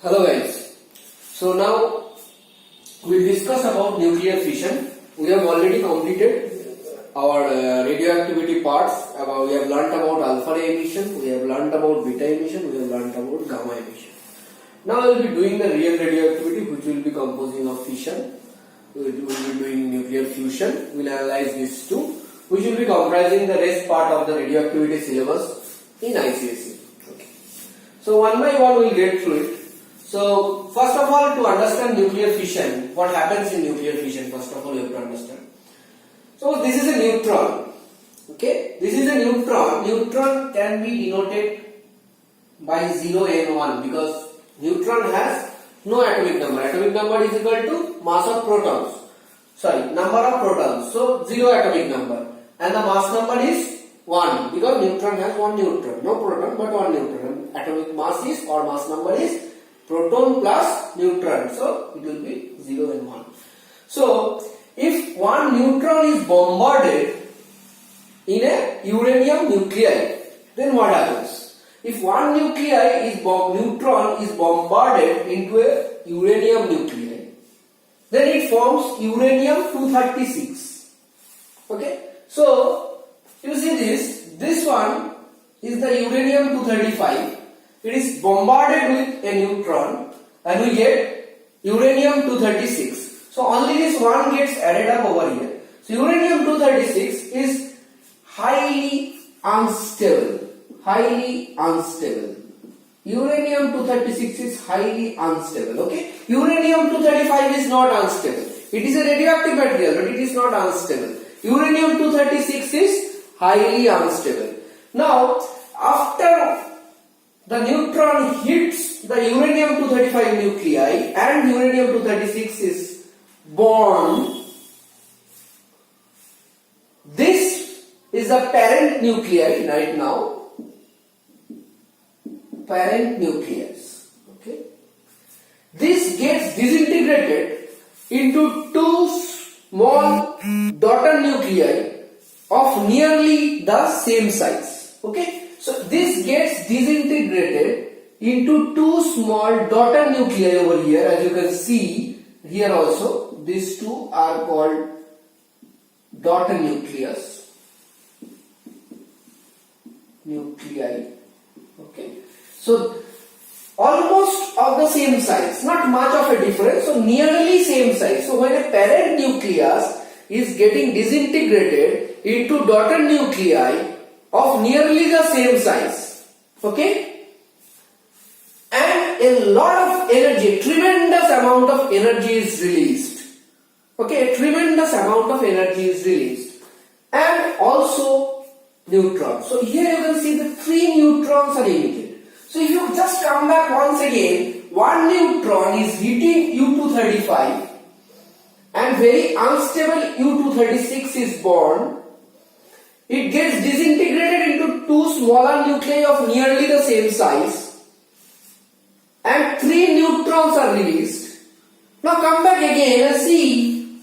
Hello guys. So now we'll discuss about nuclear fission. We have already completed our radioactivity parts. We have learnt about alpha ray emission, we have learnt about beta emission, we have learnt about gamma emission. Now we will be doing the real radioactivity, which will be composing of fission. We will be doing nuclear fusion. We will analyze these two, which will be comprising the rest part of the radioactivity syllabus in ICSE. Okay. So one by one we will get through it. So first of all, to understand nuclear fission, what happens in nuclear fission, first of all you have to understand. So this is a neutron. Okay, this is a neutron. Neutron can be denoted by 0 and 1 because neutron has no atomic number. Atomic number is equal to mass of protons. Sorry, number of protons. So 0 atomic number. And the mass number is 1 because neutron has one neutron. No proton but one neutron. And atomic mass is or mass number is proton plus neutron. So it will be 0 and 1. So if one neutron is bombarded in a uranium nuclei, then what happens? If one neutron is bombarded into a uranium nuclei, then it forms uranium-236. Okay? So you see this one is the uranium-235. It is bombarded with a neutron and we get uranium-236. So only this one gets added up over here. So uranium-236 is highly unstable. Uranium-236 is highly unstable. Okay? Uranium-235 is not unstable. It is a radioactive material, but it is not unstable. Uranium-236 is highly unstable. Now, after the neutron hits the uranium-235 nuclei and uranium-236 is born, this is the parent nuclei right now. Parent nucleus. Okay. This gets disintegrated into two small daughter nuclei of nearly the same size. Okay. So this gets disintegrated into two small daughter nuclei over here. As you can see here also, these two are called daughter nuclei. Okay. So almost of the same size, not much of a difference, so nearly same size. So when a parent nucleus is getting disintegrated into daughter nuclei of nearly the same size, okay, and a lot of energy, tremendous amount of energy is released, okay, tremendous amount of energy is released, and also neutrons. So here you can see the 3 neutrons are emitted. So if you just come back once again, one neutron is hitting U-235 and very unstable U-236 is born. It gets disintegrated into two smaller nuclei of nearly the same size and 3 neutrons are released. Now come back again and see,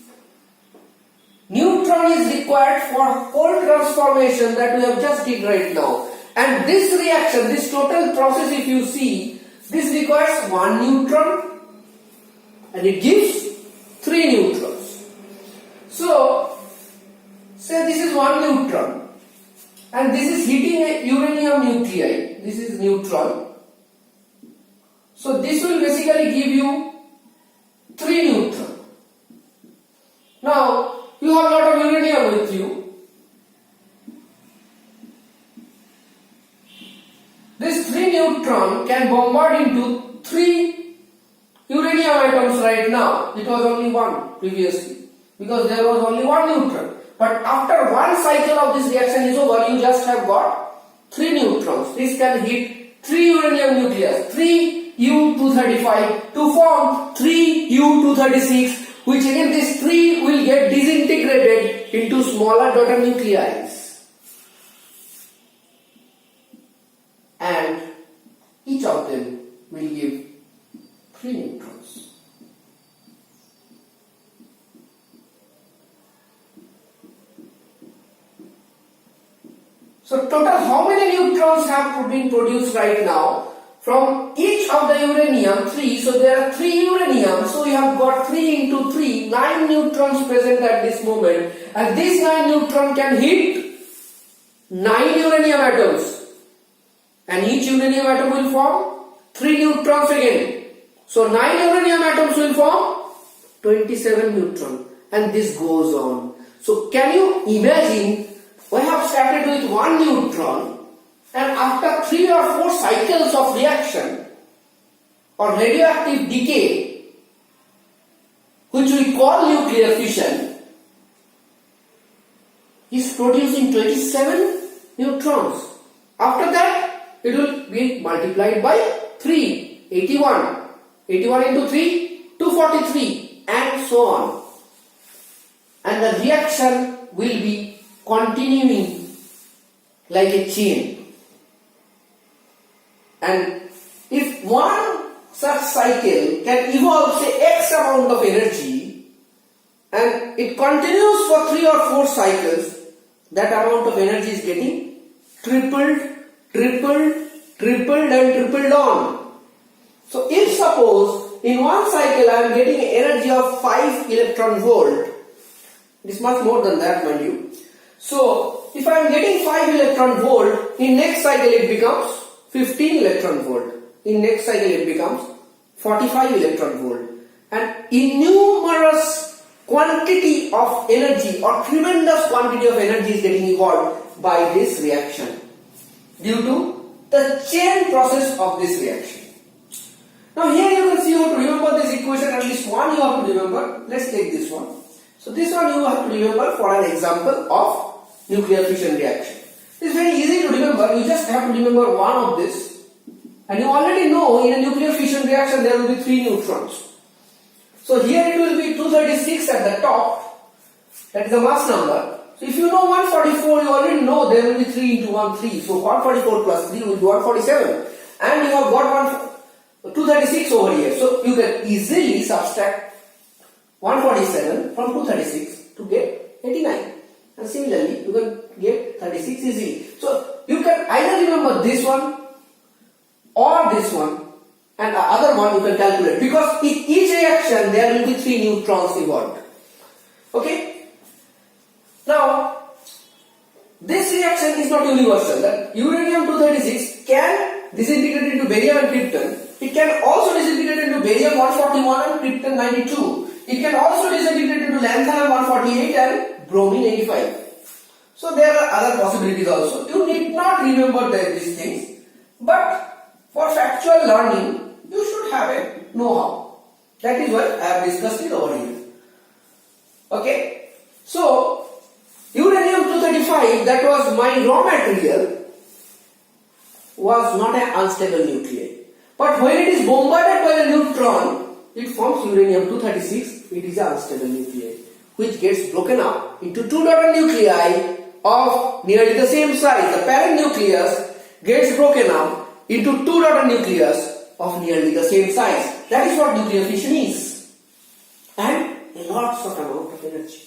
neutron is required for cold transformation that we have just did right now. And this reaction, this total process, if you see, this requires 1 neutron and it gives 3 neutrons. So, say this is 1 neutron and this is hitting a uranium nuclei. This is neutron. So this will basically give you 3 neutron. Now, you have a lot of uranium with you. This 3 neutron can bombard into 3 uranium atoms right now. It was only 1 previously because there was only 1 neutron. But after one cycle of this reaction is over, you just have got 3 neutrons. This can hit 3 uranium nucleus, 3 U-235 to form 3 U-236, which again this 3 will get disintegrated into smaller daughter nuclei. And each of them will give 3 neutrons. So total how many neutrons have been produced right now? from each of the uranium 3, so there are 3 uranium, so you have got 3 into 3, 9 neutrons present at this moment, and this 9 neutron can hit 9 uranium atoms, and each uranium atom will form 3 neutrons again. So 9 uranium atoms will form 27 neutron, and this goes on. So can you imagine, we have started with 1 neutron, and after 3 or 4 cycles of reaction or radioactive decay, which we call nuclear fission, is producing 27 neutrons. After that, it will be multiplied by 3, 81. 81 into 3, 243, and so on. And the reaction will be continuing like a chain. And if one such cycle can evolve, say, X amount of energy, and it continues for 3 or 4 cycles, that amount of energy is getting tripled, and tripled on. So if suppose in one cycle I am getting energy of 5 electron volt, it is much more than that, mind you. So if I am getting 5 electron volt, in next cycle it becomes 15 electron volt. In next cycle it becomes 45 electron volt. And innumerous quantity of energy or tremendous quantity of energy is getting evolved by this reaction due to the chain process of this reaction. Now here you can see how to remember this equation, at least one you have to remember. Let's take this one. So this one you have to remember for an example of nuclear fission reaction. It's very easy to remember, you just have to remember one of this. And you already know in a nuclear fission reaction there will be 3 neutrons. So here it will be 236 at the top, that is the mass number. So if you know 144, you already know there will be 3 into 1, 3. So 144 plus 3 will be 147. And you have got 236 over here. So you can easily subtract 147 from 236 to get 89. And similarly, you can get 36 easily. So you can either remember this one or this one, and the other one you can calculate, because in each reaction there will be 3 neutrons involved. Okay? Now, this reaction is not universal. That uranium-236 can disintegrate into barium and krypton. It can also disintegrate into barium-141 and krypton-92. It can also disintegrate into lanthanum-148 and bromine-85. So there are other possibilities also. You need not remember these things, but for factual learning, you should have a know-how. That is why I have discussed it over here. Okay? So, uranium-235, that was my raw material, was not an unstable nuclei. But when it is bombarded by the neutron, it forms uranium-236. It is an unstable nuclei, which gets broken up into 2 daughter nuclei of nearly the same size. The parent nucleus gets broken up into 2 daughter nucleus of nearly the same size. That is what nuclear fission is. And a lots of amount of energy.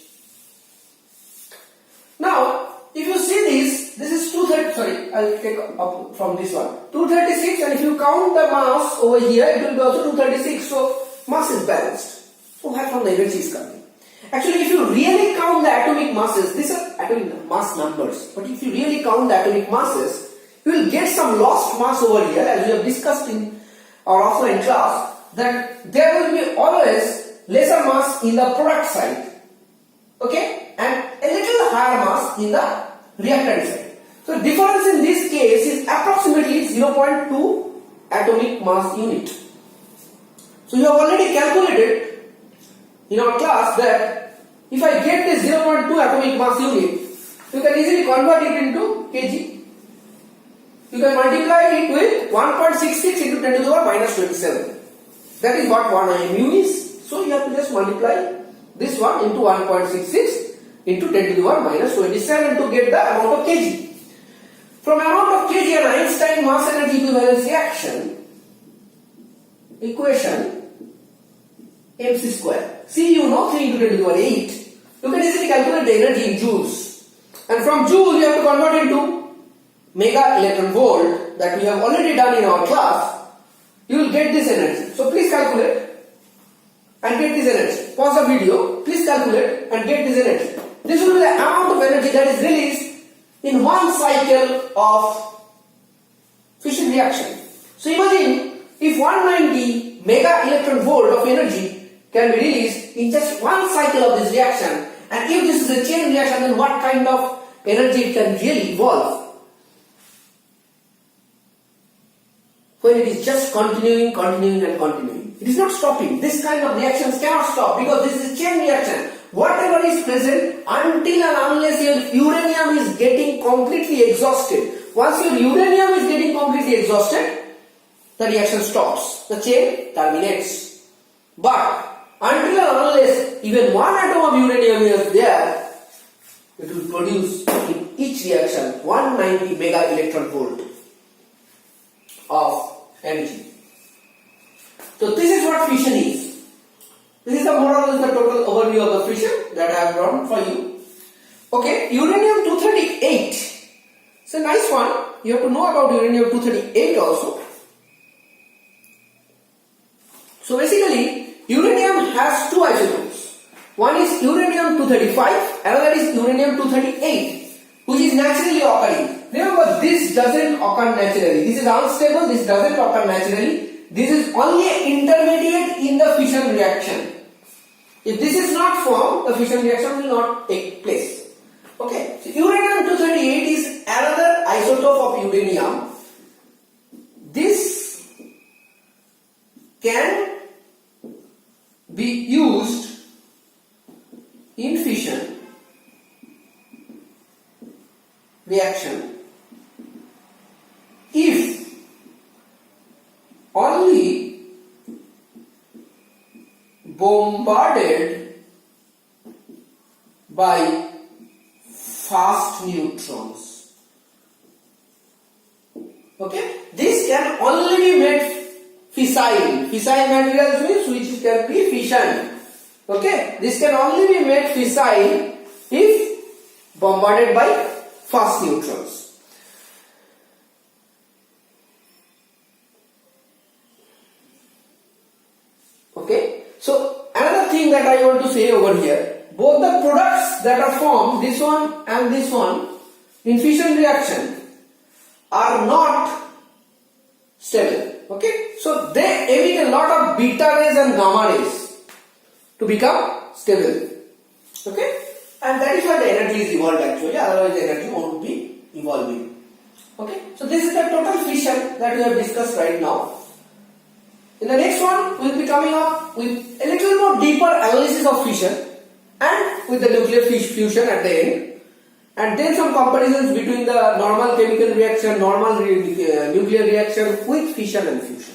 Now, if you see this is 230, sorry, I will take up from this one. 236, and if you count the mass over here, it will be also 236. So, mass is balanced. So, where from the energy is coming? Actually, if you really count the atomic masses, these are atomic mass numbers. But if you really count the atomic masses, you will get some lost mass over here, as we have discussed in our offline class, that there will be always lesser mass in the product side. Okay? And a little higher mass in the reactant side. So difference in this case is approximately 0.2 atomic mass unit. So you have already calculated in our class that if I get this 0.2 atomic mass unit, you can easily convert it into kg. You can multiply it with 1.66 into 10 to the power minus 27. That is what 1 IMU is. So you have to just multiply this one into 1.66 into 10 to the power minus 27 to get the amount of kg. From amount of kg and Einstein mass energy equivalence reaction equation, mc square. C you know, 3 into 10 to the power 8. You can easily calculate the energy in joules. And from joule you have to convert into mega electron volt, that we have already done in our class. you will get this energy. So please calculate and get this energy. Pause the video, please calculate and get this energy. This will be the amount of energy that is released in one cycle of fission reaction. So imagine if 190 mega electron volt of energy can be released in just one cycle of this reaction, and if this is a chain reaction, then what kind of energy it can really evolve when it is just continuing and continuing. It is not stopping. This kind of reactions cannot stop because this is a chain reaction. Whatever is present until and unless your uranium is getting completely exhausted. Once your uranium is getting completely exhausted, the reaction stops. The chain terminates. But until and unless even one atom of uranium is there, it will produce in each reaction 190 mega electron volt of energy. So this is what fission is. This is the more or less the total overview of the fission that I have drawn for you. Okay, uranium-238. It's a nice one. You have to know about uranium-238 also. So basically, uranium has two isotopes. One is uranium-235, another is uranium-238, which is naturally occurring. Remember, this doesn't occur naturally. This is unstable, this doesn't occur naturally. This is only an intermediate in the fission reaction. If this is not formed, the fission reaction will not take place. Okay, so uranium-238 is another isotope of uranium. This can be used in fission reaction if only bombarded by fast neutrons. Okay, this can only be made fissile. Fissile materials means which can be fission. Okay, this can only be made fissile if bombarded by fast neutrons. Okay, so another thing that I want to say over here, both the products that are formed, this one and this one, in fission reaction are not stable. Okay, so they emit a lot of beta rays and gamma rays to become stable. Okay, and that is why the energy is evolved actually, otherwise the energy won't be evolving. Okay, so this is the total fission that we have discussed right now. In the next one, we will be coming up with a little more deeper analysis of fission and with the nuclear fusion at the end, and then some comparisons between the normal chemical reaction, normal nuclear reaction with fission and fusion.